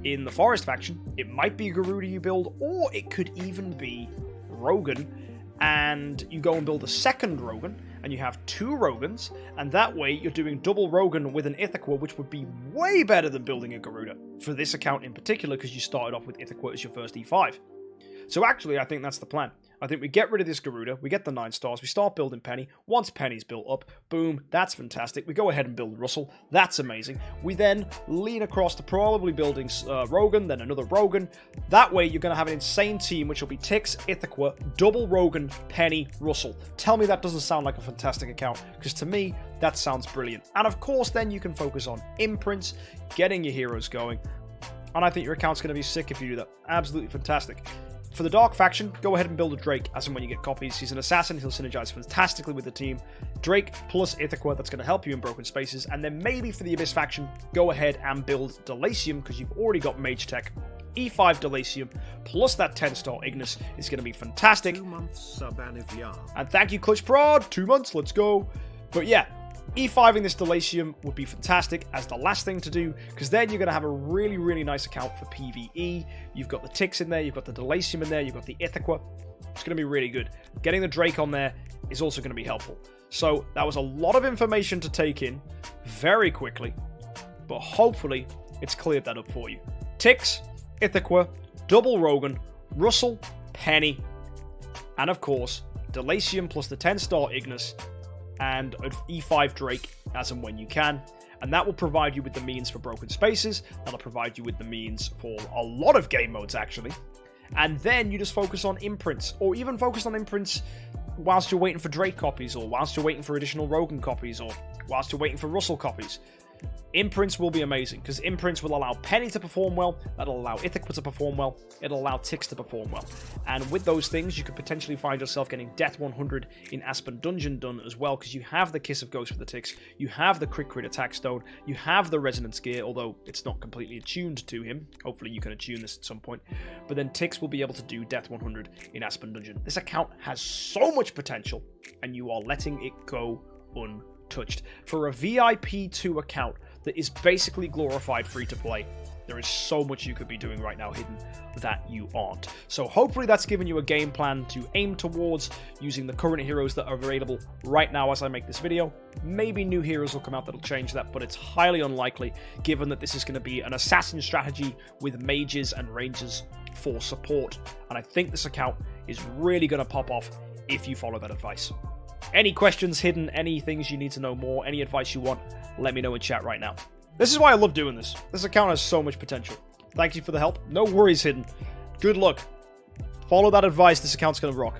in the Forest faction, it might be Garuda you build, or it could even be Rogan, and you go and build a second Rogan, and you have 2 Rogans, and that way you're doing double Rogan with an Ithaca, which would be way better than building a Garuda, for this account in particular, because you started off with Ithaca as your first E5. So actually, I think that's the plan. I think we get rid of this Garuda, we get the 9 stars, we start building Penny. Once Penny's built up, boom, that's fantastic. We go ahead and build Russell, that's amazing. We then lean across to probably building Rogan, then another Rogan. That way, you're going to have an insane team, which will be Tix, Ithaca, double Rogan, Penny, Russell. Tell me that doesn't sound like a fantastic account, because to me, that sounds brilliant. And of course, then you can focus on imprints, getting your heroes going. And I think your account's going to be sick if you do that. Absolutely fantastic. For the Dark faction, go ahead and build a Drake as and when you get copies. He's an assassin, he'll synergize fantastically with the team. Drake plus Ithaca, that's going to help you in broken spaces. And then maybe for the Abyss faction, go ahead and build Delacium, because you've already got Mage Tech. E5 Delacium plus that 10-star Ignis is going to be fantastic. 2 months sub Anivia. And thank you, Clutch Prod. 2 months, let's go. But yeah, E5ing this Delacium would be fantastic as the last thing to do, because then you're going to have a really, really nice account for PvE. You've got the Tix in there, you've got the Delacium in there, you've got the Ithaca. It's going to be really good. Getting the Drake on there is also going to be helpful. So that was a lot of information to take in very quickly, but hopefully it's cleared that up for you. Tix, Ithaca, double Rogan, Russell, Penny, and of course, Delacium plus the 10-star Ignis, and an E5 Drake as and when you can. And that will provide you with the means for broken spaces. That'll provide you with the means for a lot of game modes, actually. And then you just focus on imprints, or even focus on imprints whilst you're waiting for Drake copies, or whilst you're waiting for additional Rogan copies, or whilst you're waiting for Russell copies. Imprints will be amazing, because imprints will allow Penny to perform well, that'll allow Ithaca to perform well, it'll allow Tix to perform well. And with those things, you could potentially find yourself getting Death 100 in Aspen Dungeon done as well, because you have the Kiss of Ghost for the Tix, you have the Crit Attack Stone, you have the Resonance Gear, although it's not completely attuned to him. Hopefully you can attune this at some point. But then Tix will be able to do Death 100 in Aspen Dungeon. This account has so much potential, and you are letting it go untouched. For a VIP 2 account that is basically glorified free-to-play, there is so much you could be doing right now hidden that you aren't. So hopefully that's given you a game plan to aim towards using the current heroes that are available right now as I make this video. Maybe new heroes will come out that'll change that, but it's highly unlikely given that this is going to be an assassin strategy with mages and rangers for support. And I think this account is really going to pop off if you follow that advice. Any questions hidden, any things you need to know more, any advice you want, let me know in chat right now. This is why I love doing this. This account has so much potential. Thank you for the help. No worries, Hidden. Good luck. Follow that advice. This account's going to rock.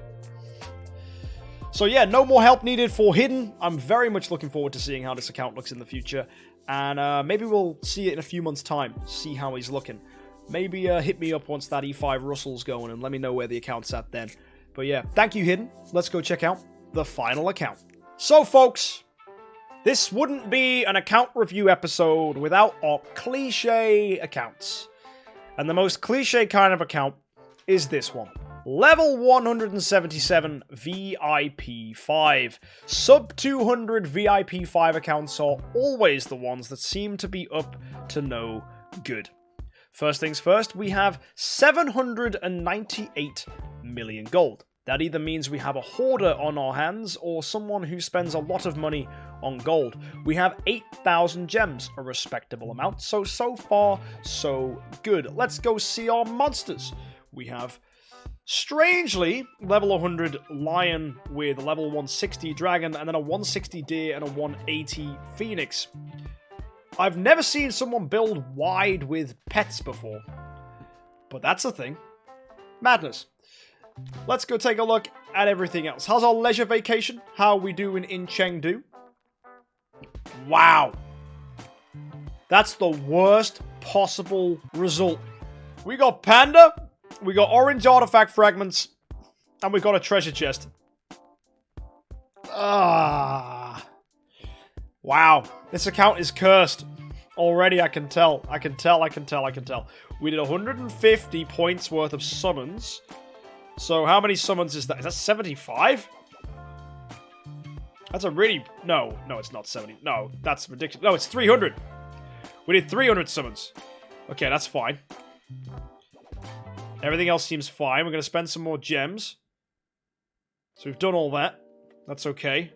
So yeah, no more help needed for Hidden. I'm very much looking forward to seeing how this account looks in the future. And maybe we'll see it in a few months' time. See how he's looking. Maybe hit me up once that E5 Russell's going and let me know where the account's at then. But yeah, thank you, Hidden. Let's go check out the final account. So folks, this wouldn't be an account review episode without our cliche accounts. And the most cliche kind of account is this one. Level 177 VIP 5. Sub 200 VIP 5 accounts are always the ones that seem to be up to no good. First things first, we have 798 million gold. That either means we have a hoarder on our hands or someone who spends a lot of money on gold. We have 8,000 gems, a respectable amount, so far, so good. Let's go see our monsters. We have, strangely, level 100 lion with a level 160 dragon, and then a 160 deer and a 180 phoenix. I've never seen someone build wide with pets before, but that's a thing. Madness. Let's go take a look at everything else. How's our leisure vacation? How are we doing in Chengdu? Wow. That's the worst possible result. We got panda, we got orange artifact fragments, and we got a treasure chest. Wow. This account is cursed. Already I can tell. I can tell. We did 150 points worth of summons. So how many summons is that? Is that 75? That's a really... No, it's not 70. No, that's ridiculous. No, it's 300. We did 300 summons. Okay, that's fine. Everything else seems fine. We're going to spend some more gems. So we've done all that. That's okay.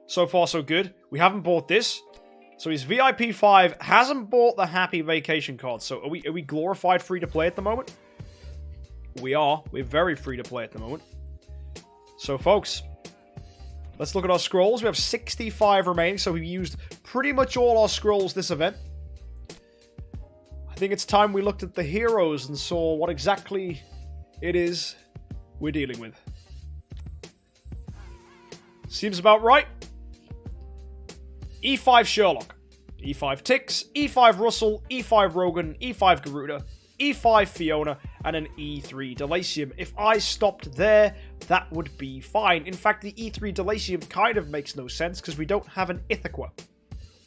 So far, so good. We haven't bought this. So his VIP 5 hasn't bought the Happy Vacation card. So are we glorified free-to-play at the moment? We are. We're very free-to-play at the moment. So, folks, let's look at our scrolls. We have 65 remaining, so we've used pretty much all our scrolls this event. I think it's time we looked at the heroes and saw what exactly it is we're dealing with. Seems about right. E5 Sherlock, E5 Tix, E5 Russell, E5 Rogan, E5 Garuda, E5 Fiona, and an E3 Delacium. If I stopped there, that would be fine. In fact, the E3 Delacium kind of makes no sense because we don't have an Ithaca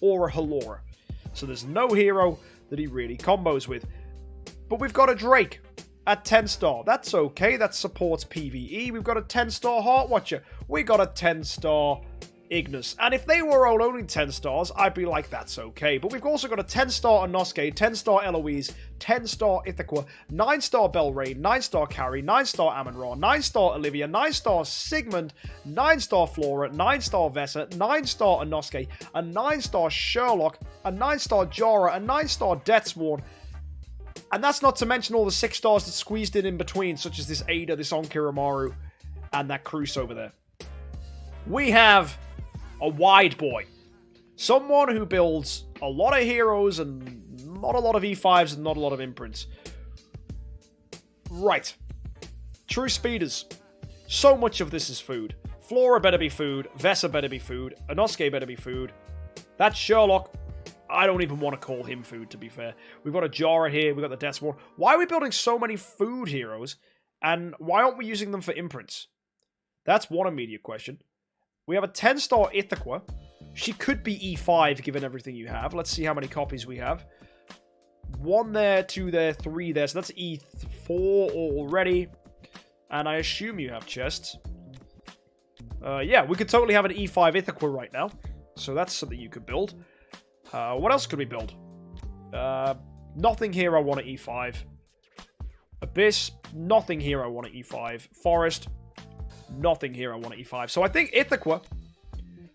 or a Halora. So there's no hero that he really combos with. But we've got a Drake at 10 star. That's okay. That supports PvE. We've got a 10 star Heart Watcher. We got a 10 star Ignis. And if they were all only 10 stars, I'd be like, that's okay. But we've also got a 10 star Inosuke, 10 star Eloise, 10 star Ithaca, 9 star Belrain, 9 star Carrie, 9 star Amon-Ra, 9 star Olivia, 9 star Sigmund, 9 star Flora, 9 star Vessa, 9 star Inosuke, a 9 star Sherlock, a 9 star Jara, a 9 star Deathsworn. And that's not to mention all the 6 stars that squeezed in between, such as this Ada, this Onkiramaru, and that Cruz over there. We have a wide boy. Someone who builds a lot of heroes and not a lot of E5s and not a lot of imprints. Right. True speeders. So much of this is food. Flora better be food. Vessa better be food. Inosuke better be food. That Sherlock, I don't even want to call him food, to be fair. We've got a Jara here. We've got the Deathsworn. Why are we building so many food heroes? And why aren't we using them for imprints? That's one immediate question. We have a 10-star Ithaca. She could be E5 given everything you have. Let's see how many copies we have. 1 there, 2 there, 3 there. So that's E4 already. And I assume you have chests. Yeah, we could totally have an E5 Ithaca right now. So that's something you could build. What else could we build? Nothing here I want at E5. Abyss, nothing here I want at E5. Forest, nothing here I want at E5. So I think Ithaca,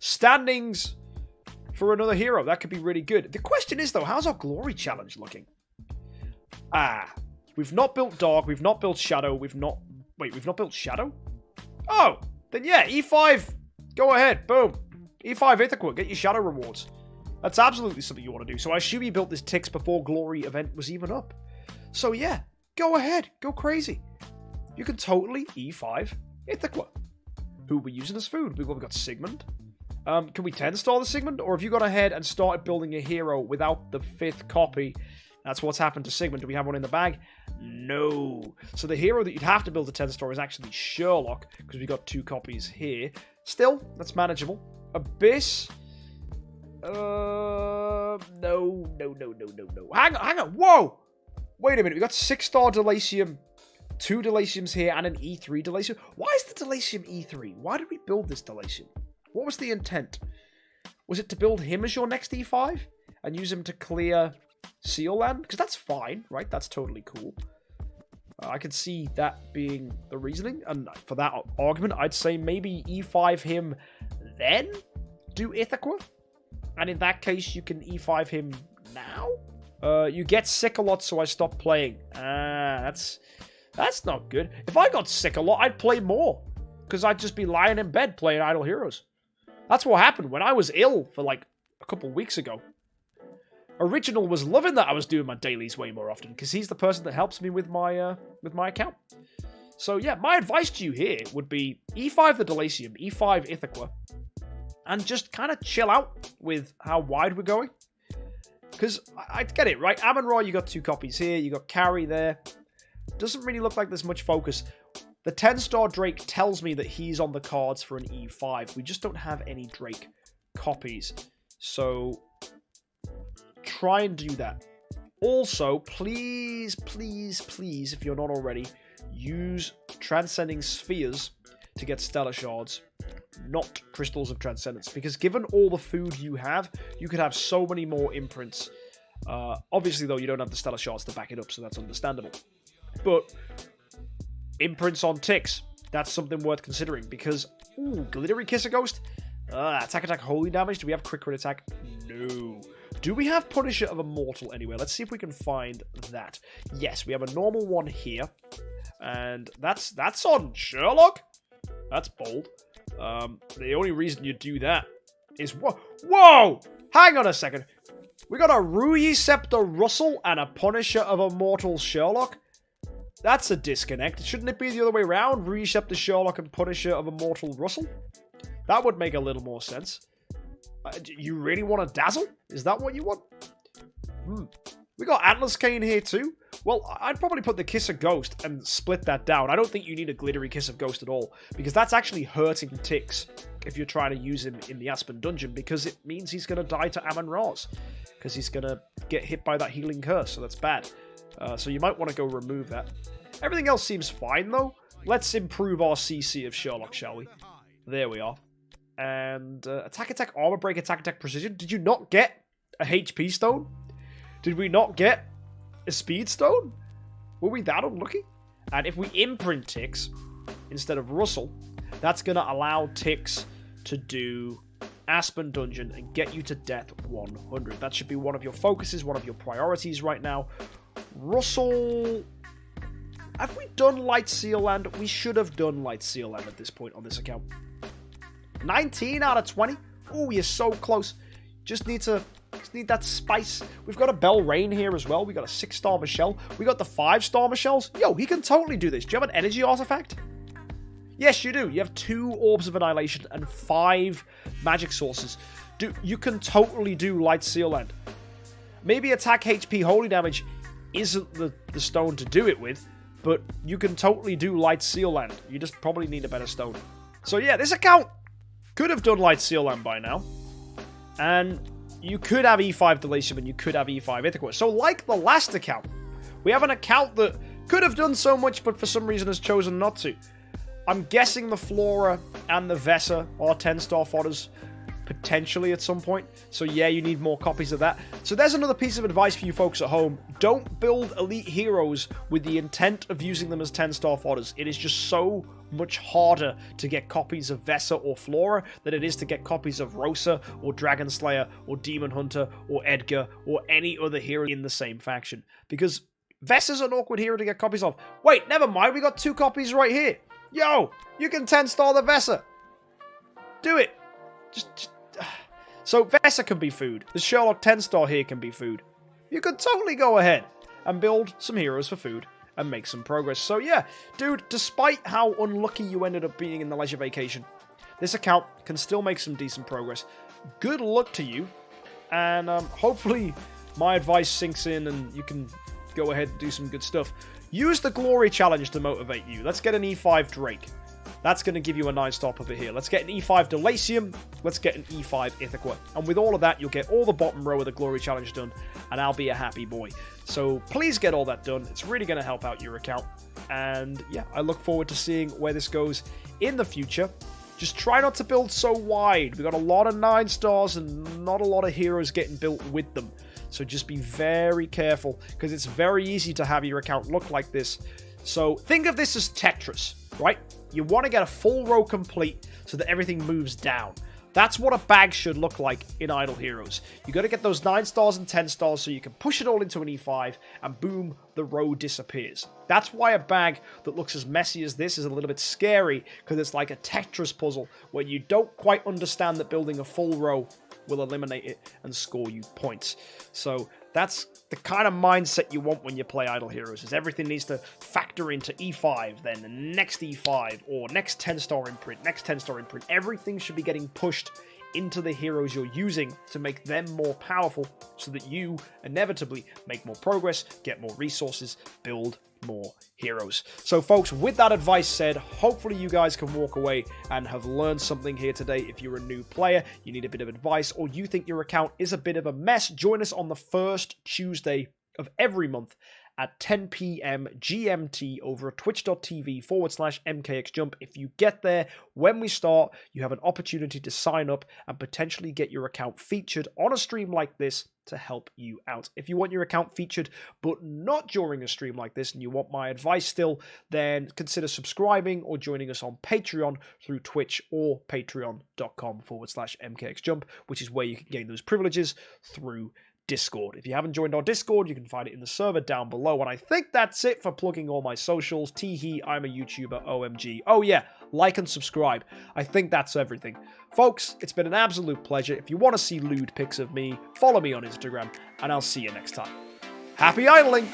standings for another hero. That could be really good. The question is, though, how's our glory challenge looking? We've not built Dark. We've not built Shadow. We've not built Shadow? Oh, then yeah, E5, go ahead. Boom. E5 Ithaca, get your Shadow rewards. That's absolutely something you want to do. So I assume you built this Tix before Glory event was even up. So yeah, go ahead. Go crazy. You can totally E5 Ithaca. Who are we using as food? We've got Sigmund. Can we 10-star the Sigmund? Or have you gone ahead and started building a hero without the 5th copy? That's what's happened to Sigmund. Do we have one in the bag? No. So the hero that you'd have to build a 10-star is actually Sherlock, because we've got 2 copies here. Still, that's manageable. Abyss. No. Hang on. Whoa. Wait a minute, we got 6-star Delacium, 2 Delaciums here, and an E3 Delacium. Why is the Delacium E3? Why did we build this Delacium? What was the intent? Was it to build him as your next E5? And use him to clear Seal Land? Because that's fine, right? That's totally cool. I could see that being the reasoning. And for that argument, I'd say maybe E5 him, then do Ithaca. And in that case, you can E5 him now? You get sick a lot, so I stopped playing. That's not good. If I got sick a lot, I'd play more. Because I'd just be lying in bed playing Idle Heroes. That's what happened when I was ill for like a couple weeks ago. Original was loving that I was doing my dailies way more often, because he's the person that helps me with my account. So yeah, my advice to you here would be E5 the Delacium, E5 Ithaca, and just kind of chill out with how wide we're going. Because I get it, right? Amon-Ra, you got 2 copies here, you got Carry there. Doesn't really look like there's much focus. The 10-star Drake tells me that he's on the cards for an E5. We just don't have any Drake copies. So try and do that. Also, please, please, please, if you're not already, use Transcending Spheres to get Stellar Shards, not Crystals of Transcendence. Because given all the food you have, you could have so many more imprints. Obviously, though, you don't have the Stellar Shards to back it up, so that's understandable. But imprints on ticks, that's something worth considering. Because, ooh, Glittery Kiss a Ghost? Attack, holy damage. Do we have crit attack? No. Do we have Punisher of Immortal anywhere? Let's see if we can find that. Yes, we have a normal one here. And that's on Sherlock? That's bold. The only reason you do that is... Whoa! Hang on a second. We got a Rui Scepter Russell and a Punisher of Immortal Sherlock? That's a disconnect. Shouldn't it be the other way around? Rui Scepter Sherlock and Punisher of Immortal Russell? That would make a little more sense. You really want to dazzle? Is that what you want? We got Atlas Cane here too. Well, I'd probably put the Kiss of Ghost and split that down. I don't think you need a Glittery Kiss of Ghost at all, because that's actually hurting ticks if you're trying to use him in the Aspen Dungeon, because it means he's going to die to Amon-Ra's, because he's going to get hit by that Healing Curse, so that's bad. So you might want to go remove that. Everything else seems fine, though. Let's improve our CC of Sherlock, shall we? There we are. And attack, armor break, attack, precision. Did you not get a HP stone? Did we not get a speed stone? Were we that unlucky? And if we imprint ticks instead of Russell, that's going to allow ticks to do Aspen Dungeon and get you to death 100. That should be one of your focuses, one of your priorities right now. Russell... Have we done Light Seal Land? We should have done Light Seal Land at this point on this account. 19 out of 20? Oh, you're so close. Just need that spice. We've got a Bell Rain here as well. We got a 6-star Michelle. We got the 5-star Michelles. Yo, he can totally do this. Do you have an energy artifact? Yes, you do. You have 2 Orbs of Annihilation and 5 magic sources. You can totally do Light Seal Land. Maybe attack, HP, holy damage isn't the stone to do it with, but you can totally do Light Seal Land. You just probably need a better stone. So yeah, this account could have done Light Seal Land by now. And you could have E5 Delacium and you could have E5 Ithaca. So like the last account, we have an account that could have done so much, but for some reason has chosen not to. I'm guessing the Flora and the Vesa are 10-star fodders, potentially at some point. So yeah, you need more copies of that. So there's another piece of advice for you folks at home. Don't build elite heroes with the intent of using them as 10-star fodders. It is just so much harder to get copies of Vesa or Flora than it is to get copies of Rosa or Dragon Slayer or Demon Hunter or Edgar or any other hero in the same faction. Because Vesa's an awkward hero to get copies of. Wait, never mind, we got 2 copies right here. Yo, you can 10-star the Vesa. Do it. So Vesa can be food. The Sherlock 10-star here can be food. You could totally go ahead and build some heroes for food and make some progress. So yeah, dude, despite how unlucky you ended up being in the Leisure Vacation, this account can still make some decent progress. Good luck to you, and hopefully my advice sinks in and you can go ahead and do some good stuff. Use the Glory Challenge to motivate you. Let's get an E5 Drake. That's going to give you a nice top over here. Let's get an E5 Delacium. Let's get an E5 Ithaca. And with all of that, you'll get all the bottom row of the Glory Challenge done, and I'll be a happy boy. So please get all that done. It's really going to help out your account. And yeah, I look forward to seeing where this goes in the future. Just try not to build so wide. We got a lot of 9 stars and not a lot of heroes getting built with them. So just be very careful, because it's very easy to have your account look like this. So think of this as Tetris, right? You want to get a full row complete so that everything moves down. That's what a bag should look like in Idle Heroes. You got to get those 9 stars and 10 stars so you can push it all into an E5 and boom, the row disappears. That's why a bag that looks as messy as this is a little bit scary, because it's like a Tetris puzzle where you don't quite understand that building a full row will eliminate it and score you points. So that's the kind of mindset you want when you play Idle Heroes, is everything needs to factor into E5, then the next E5, or next 10-star imprint, next 10-star imprint. Everything should be getting pushed into the heroes you're using to make them more powerful, so that you inevitably make more progress, get more resources, build more heroes. So folks, with that advice said, hopefully you guys can walk away and have learned something here today. If you're a new player, you need a bit of advice, or you think your account is a bit of a mess, join us on the first Tuesday of every month at 10 p.m. GMT over at twitch.tv/MKxJUMP. If you get there when we start, you have an opportunity to sign up and potentially get your account featured on a stream like this to help you out. If you want your account featured but not during a stream like this and you want my advice still, then consider subscribing or joining us on Patreon through Twitch or patreon.com/MKxJUMP, which is where you can gain those privileges through Discord. If you haven't joined our Discord, you can find it in the server down below. And I think that's it for plugging all my socials. Teehee, I'm a YouTuber, OMG. Oh yeah, like and subscribe. I think that's everything. Folks, it's been an absolute pleasure. If you want to see lewd pics of me, follow me on Instagram, and I'll see you next time. Happy idling!